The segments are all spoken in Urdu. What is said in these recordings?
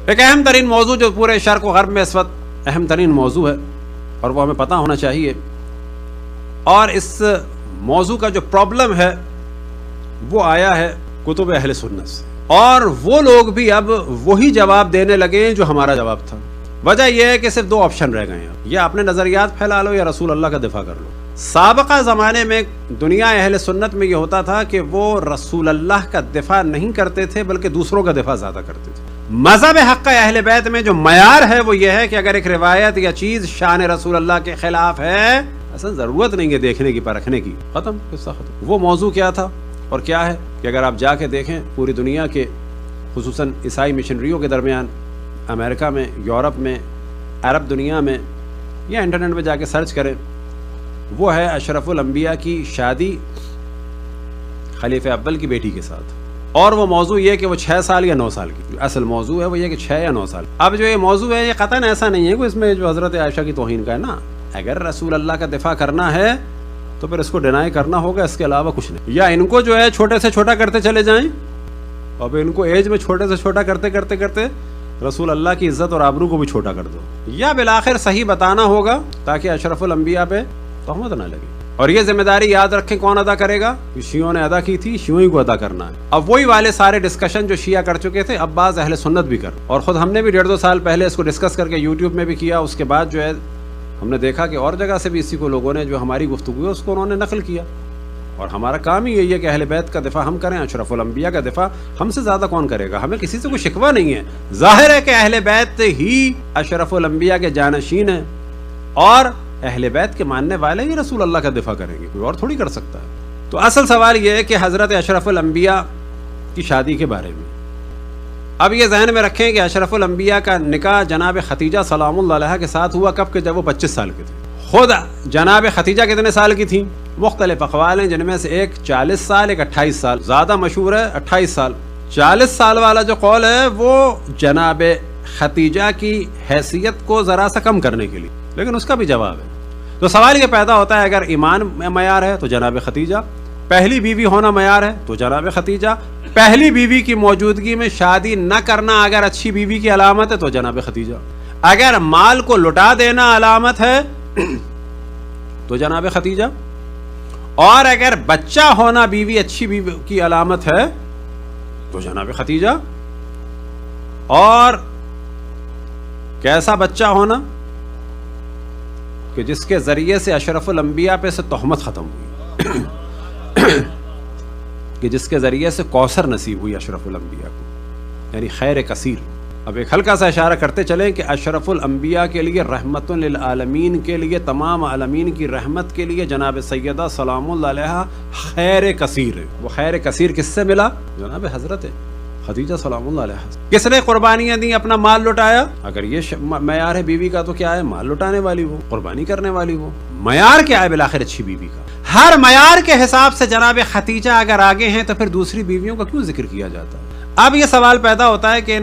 ایک اہم ترین موضوع جو پورے شرق و غرب میں اس وقت اہم ترین موضوع ہے اور وہ ہمیں پتہ ہونا چاہیے، اور اس موضوع کا جو پرابلم ہے وہ آیا ہے کتب اہل سنت سے، اور وہ لوگ بھی اب وہی جواب دینے لگے ہیں جو ہمارا جواب تھا۔ وجہ یہ ہے کہ صرف دو آپشن رہ گئے ہیں، یا اپنے نظریات پھیلا لو یا رسول اللہ کا دفاع کر لو۔ سابقہ زمانے میں دنیا اہل سنت میں یہ ہوتا تھا کہ وہ رسول اللہ کا دفاع نہیں کرتے تھے بلکہ دوسروں کا دفاع زیادہ کرتے تھے۔ مذہب حق اہل بیت میں جو معیار ہے وہ یہ ہے کہ اگر ایک روایت یا چیز شان رسول اللہ کے خلاف ہے، اصلا ضرورت نہیں ہے دیکھنے کی پرکھنے کی، ختم قصہ ختم۔ وہ موضوع کیا تھا اور کیا ہے کہ اگر آپ جا کے دیکھیں پوری دنیا کے خصوصاً عیسائی مشنریوں کے درمیان، امریکہ میں، یورپ میں، عرب دنیا میں، یا انٹرنیٹ پہ جا کے سرچ کریں، وہ ہے اشرف الانبیاء کی شادی خلیفہ اول کی بیٹی کے ساتھ، اور وہ موضوع یہ کہ وہ 6 سال یا 9 سال کی، اصل موضوع ہے وہ یہ کہ 6 یا 9 سال۔ اب جو یہ موضوع ہے یہ قطعاً ایسا نہیں ہے کہ اس میں جو حضرت عائشہ کی توہین کا ہے نا، اگر رسول اللہ کا دفاع کرنا ہے تو پھر اس کو ڈینائی کرنا ہوگا، اس کے علاوہ کچھ نہیں۔ یا ان کو جو ہے چھوٹے سے چھوٹا کرتے چلے جائیں، اب ان کو ایج میں چھوٹے سے چھوٹا کرتے کرتے کرتے رسول اللہ کی عزت اور آبرو کو بھی چھوٹا کر دو، یا بالآخر صحیح بتانا ہوگا تاکہ اشرف الانبیاء پہ تہمت نہ لگے۔ اور یہ ذمہ داری یاد رکھیں کون ادا کرے گا؟ شیعوں نے ادا کی تھی، شیعوں ہی کو ادا کرنا ہے۔ اب وہی والے سارے ڈسکشن جو شیعہ کر چکے تھے اب بعض اہل سنت بھی کر، اور خود ہم نے بھی 1.5-2 سال پہلے اس کو ڈسکس کر کے یوٹیوب میں بھی کیا۔ اس کے بعد جو ہے ہم نے دیکھا کہ اور جگہ سے بھی اسی کو لوگوں نے جو ہماری گفتگو ہے اس کو انہوں نے نقل کیا، اور ہمارا کام ہی یہی ہے کہ اہل بیت کا دفاع ہم کریں، اشرف الانبیاء کا دفاع ہم سے زیادہ کون کرے گا؟ ہمیں کسی سے کوئی شکوہ نہیں ہے، ظاہر ہے کہ اہل بیت ہی اشرف الانبیاء کے جانشین ہیں، اور اہل بیت کے ماننے والے ہی رسول اللہ کا دفاع کریں گے، کوئی اور تھوڑی کر سکتا ہے۔ تو اصل سوال یہ ہے کہ حضرت اشرف الانبیاء کی شادی کے بارے میں اب یہ ذہن میں رکھیں کہ اشرف الانبیاء کا نکاح جناب ختیجہ سلام اللہ علیہا کے ساتھ ہوا کب کہ جب وہ 25 سال کے تھے۔ خود جناب ختیجہ کتنے سال کی تھیں؟ مختلف اقوال ہیں، جن میں سے ایک 40 سال ایک 28 سال، زیادہ مشہور ہے 28 سال۔ 40 سال والا جو قول ہے وہ جناب ختیجہ کی حیثیت کو ذرا سا کم کرنے کے لیے، لیکن اس کا بھی جواب ہے۔ تو سوال یہ پیدا ہوتا ہے اگر ایمان میں معیار ہے تو جناب ختیجہ، پہلی بیوی ہونا معیار ہے تو جناب ختیجہ، پہلی بیوی کی موجودگی میں شادی نہ کرنا اگر اچھی بیوی کی علامت ہے تو جناب ختیجہ، اگر مال کو لٹا دینا علامت ہے تو جناب ختیجہ، اور اگر بچہ ہونا بیوی اچھی بیوی کی علامت ہے تو جناب ختیجہ۔ اور کیسا بچہ ہونا؟ کہ جس کے ذریعے سے اشرف الانبیاء پہ سے تہمت ختم ہوئی، کہ جس کے ذریعے سے کوثر نصیب ہوئی اشرف الانبیاء کو، یعنی خیر کثیر۔ اب ایک ہلکا سا اشارہ کرتے چلیں کہ اشرف الانبیاء کے لیے رحمت للعالمین کے لیے، تمام عالمین کی رحمت کے لیے جناب سیدہ سلام اللہ علیہا خیر کثیر ہے۔ وہ خیر کثیر کس سے ملا؟ جناب حضرت خدیجہ سلام اللہ علیہا۔ کس نے قربانیاں دیں؟ اپنا مال لٹایا۔ اگر یہ معیار ہے بیوی کا تو کیا ہے؟ مال لٹانے والی وہ، قربانی کرنے والی وہ۔ معیار کیا ہے بالآخر اچھی بیوی کا؟ ہر معیار کے حساب سے جناب ختیجہ اگر آگے ہیں تو پھر دوسری بیویوں کا کیوں ذکر کیا جاتا ہے؟ اب یہ سوال پیدا ہوتا ہے کہ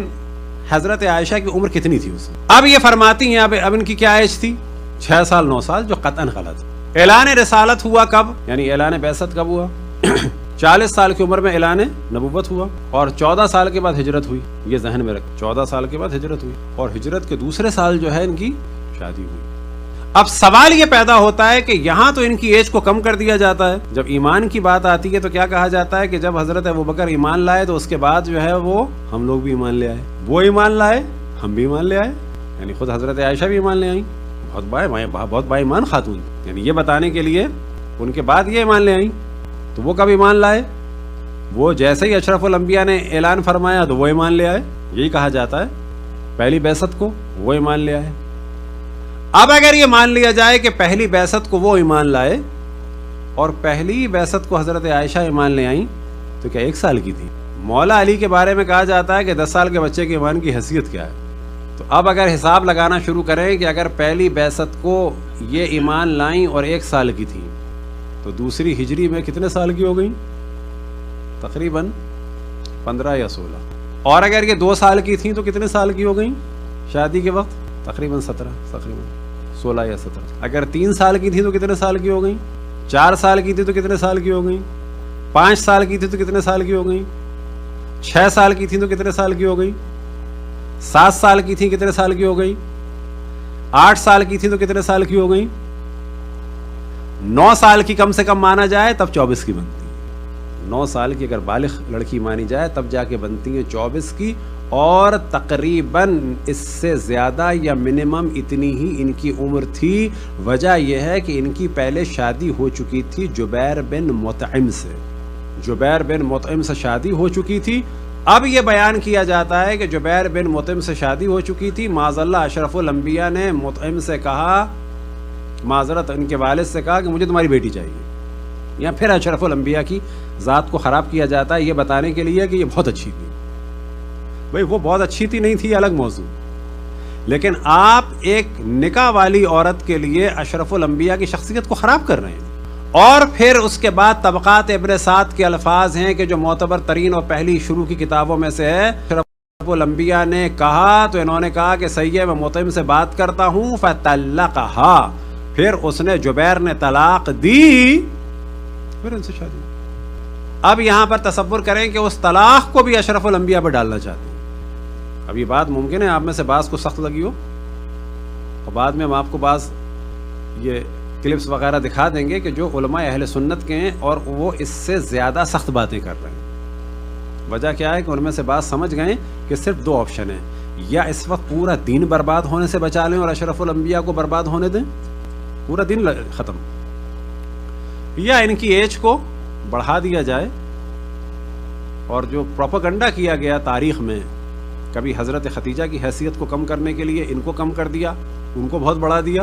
حضرت عائشہ کی عمر کتنی تھی اس میں؟ اب یہ فرماتی ہیں اب ان کی کیا ایج تھی؟ 6 سال 9 سال، جو قطعاً غلط ہے۔ اعلان رسالت ہوا کب؟ یعنی اعلان بعثت کب ہوا؟ 40 سال کی عمر میں اعلان نبوت ہوا، اور 14 سال کے بعد ہجرت ہوئی۔ یہ ذہن میں رکھ، 14 سال کے بعد ہجرت ہوئی، اور ہجرت کے دوسرے سال جو ہے ان کی شادی ہوئی۔ اب سوال یہ پیدا ہوتا ہے کہ یہاں تو ان کی ایج کو کم کر دیا جاتا ہے، جب ایمان کی بات آتی ہے تو کیا کہا جاتا ہے کہ جب حضرت ابوبکر ایمان لائے تو اس کے بعد جو ہے وہ ہم لوگ بھی ایمان لے آئے، وہ ایمان لائے ہم بھی ایمان لے آئے، یعنی خود حضرت عائشہ بھی ایمان لے آئیں، بہت با ایمان خاتون، یعنی یہ بتانے کے لیے ان کے بعد یہ ایمان لے آئیں۔ تو وہ کب ایمان لائے؟ وہ جیسے ہی اشرف الانبیاء نے اعلان فرمایا تو وہ ایمان لے آئے، یہی کہا جاتا ہے پہلی بعثت کو وہ ایمان لے آئے۔ اب اگر یہ مان لیا جائے کہ پہلی بعثت کو وہ ایمان لائے اور پہلی بعثت کو حضرت عائشہ ایمان لے آئیں تو کیا 1 سال کی تھی؟ مولا علی کے بارے میں کہا جاتا ہے کہ 10 سال کے بچے کے ایمان کی حیثیت کیا ہے؟ تو اب اگر حساب لگانا شروع کریں کہ اگر پہلی بعثت کو یہ ایمان لائیں اور 1 سال کی تھیں تو دوسری ہجری میں کتنے سال کی ہو گئیں؟ تقریباً 15 یا 16۔ اور اگر یہ 2 سال کی تھیں تو کتنے سال کی ہو گئیں شادی کے وقت؟ تقریباً 16 یا 17۔ اگر 3 سال کی تھی تو کتنے سال کی ہو گئیں؟ 4 سال کی تھی تو کتنے سال کی ہو گئیں؟ 5 سال کی تھی تو کتنے سال کی ہو گئیں؟ 6 سال کی تھی تو کتنے سال کی ہو گئیں؟ 7 سال کی تھی کتنے سال کی ہو گئی؟ 8 سال کی تھی تو کتنے سال کی ہو گئی؟ 9 سال کی کم سے کم مانا جائے تب 24 کی بنتی ہے. 9 سال کی اگر بالغ لڑکی مانی جائے تب جا کے بنتی ہیں 24 کی، اور تقریباً اس سے زیادہ یا منیمم اتنی ہی ان کی عمر تھی. وجہ یہ ہے کہ ان کی پہلے شادی ہو چکی تھی جبیر بن مطعم سے. جبیر بن مطعم سے شادی ہو چکی تھی. اب یہ بیان کیا جاتا ہے کہ جبیر بن مطعم سے شادی ہو چکی تھی. معاذ اللہ اشرف الانبیاء نے مطعم سے کہا، معذرت ان کے والد سے کہا کہ مجھے تمہاری بیٹی چاہیے. یا پھر اشرف الانبیاء کی ذات کو خراب کیا جاتا ہے یہ بتانے کے لیے کہ یہ بہت اچھی تھی. بھئی وہ بہت اچھی تھی نہیں تھی الگ موضوع، لیکن آپ ایک نکاح والی عورت کے لیے اشرف الانبیاء کی شخصیت کو خراب کر رہے ہیں. اور پھر اس کے بعد طبقات ابن سعد کے الفاظ ہیں کہ جو معتبر ترین اور پہلی شروع کی کتابوں میں سے ہے. اشرف الانبیاء نے کہا تو انہوں نے کہا کہ صحیح ہے میں مطعم سے بات کرتا ہوں، فطلقها، پھر اس نے جبیر نے طلاق دی، پھر ان سے شادی. اب یہاں پر تصور کریں کہ اس طلاق کو بھی اشرف الانبیاء پر ڈالنا چاہتے ہیں. اب یہ بات ممکن ہے آپ میں سے بعض کو سخت لگی ہو، اور بعد میں ہم آپ کو بعض یہ کلپس وغیرہ دکھا دیں گے کہ جو علماء اہل سنت کے ہیں اور وہ اس سے زیادہ سخت باتیں کر رہے ہیں. وجہ کیا ہے کہ ان میں سے بعض سمجھ گئے کہ صرف 2 آپشن ہیں، یا اس وقت پورا دین برباد ہونے سے بچا لیں اور اشرف الانبیاء کو برباد ہونے دیں، پورا دین ختم، یا ان کی ایج کو بڑھا دیا جائے. اور جو پروپیگنڈا کیا گیا تاریخ میں، کبھی حضرت خدیجہ کی حیثیت کو کم کرنے کے لیے ان کو کم کر دیا، ان کو بہت بڑھا دیا،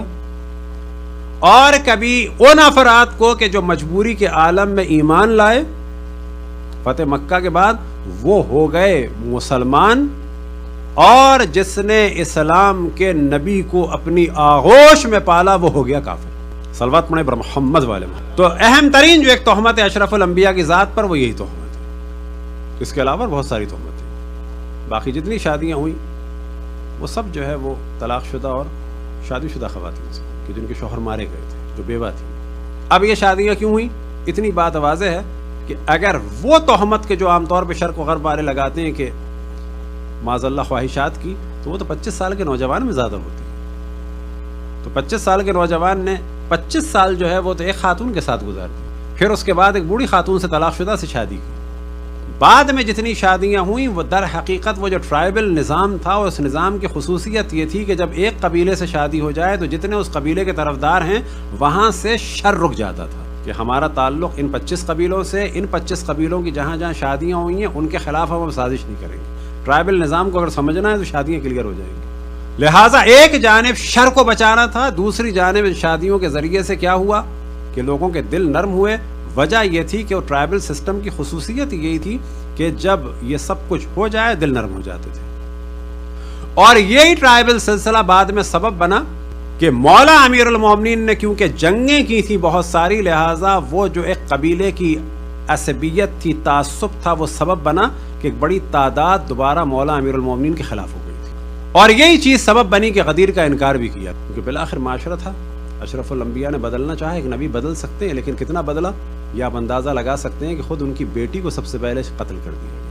اور کبھی ان افراد کو کہ جو مجبوری کے عالم میں ایمان لائے فتح مکہ کے بعد، وہ ہو گئے مسلمان، اور جس نے اسلام کے نبی کو اپنی آغوش میں پالا وہ ہو گیا کافر. صلوات پڑھیں بر محمد والے. تو اہم ترین جو ایک تہمت ہے اشرف الانبیاء کی ذات پر وہ یہی تہمت ہے. اس کے علاوہ بہت ساری تہمت ہیں. باقی جتنی شادیاں ہوئیں وہ سب جو ہے وہ طلاق شدہ اور شادی شدہ خواتین سے کہ جن کے شوہر مارے گئے تھے، جو بیوہ تھیں. اب یہ شادیاں کیوں ہوئیں؟ اتنی بات واضح ہے کہ اگر وہ تہمت کے جو عام طور پہ شرق و غرب والے لگاتے ہیں کہ معاذ اللہ خواہشات کی، تو وہ تو 25 سال کے نوجوان میں زیادہ ہوتی ہے. تو 25 سال کے نوجوان نے 25 سال جو ہے وہ تو ایک خاتون کے ساتھ گزار دی، پھر اس کے بعد ایک بوڑھی خاتون سے طلاق شدہ سے شادی کی. بعد میں جتنی شادیاں ہوئیں وہ در حقیقت وہ جو ٹرائبل نظام تھا، اس نظام کی خصوصیت یہ تھی کہ جب ایک قبیلے سے شادی ہو جائے تو جتنے اس قبیلے کے طرفدار ہیں وہاں سے شر رک جاتا تھا کہ ہمارا تعلق ان 25 قبیلوں سے، ان 25 قبیلوں کی جہاں جہاں شادیاں ہوئی ہیں ان کے خلاف ہم سازش نہیں کریں گے. ٹرائبل نظام کو اگر سمجھنا ہے تو شادیاں کلیئر ہو جائیں گی. لہٰذا ایک جانب شر کو بچانا تھا، دوسری جانب شادیوں کے ذریعے سے کیا ہوا کہ لوگوں کے دل نرم ہوئے. وجہ یہ تھی کہ وہ ٹرائبل سسٹم کی خصوصیت یہی تھی کہ جب یہ سب کچھ ہو جائے دل نرم ہو جاتے تھے. اور یہی ٹرائبل سلسلہ بعد میں سبب بنا کہ مولا امیر المومنین نے کیونکہ جنگیں کی تھی بہت ساری، لہٰذا وہ جو ایک قبیلے کی عصبیت تھی، تعصب تھا، وہ سبب بنا کہ ایک بڑی تعداد دوبارہ مولا امیر المومنین کے خلاف ہو گئی تھی. اور یہی چیز سبب بنی کہ غدیر کا انکار بھی کیا، کیونکہ بالآخر معاشرہ تھا. اشرف الانبیاء نے بدلنا چاہا، ایک نبی بدل سکتے ہیں لیکن کتنا بدلا یہ آپ اندازہ لگا سکتے ہیں کہ خود ان کی بیٹی کو سب سے پہلے قتل کر دیا.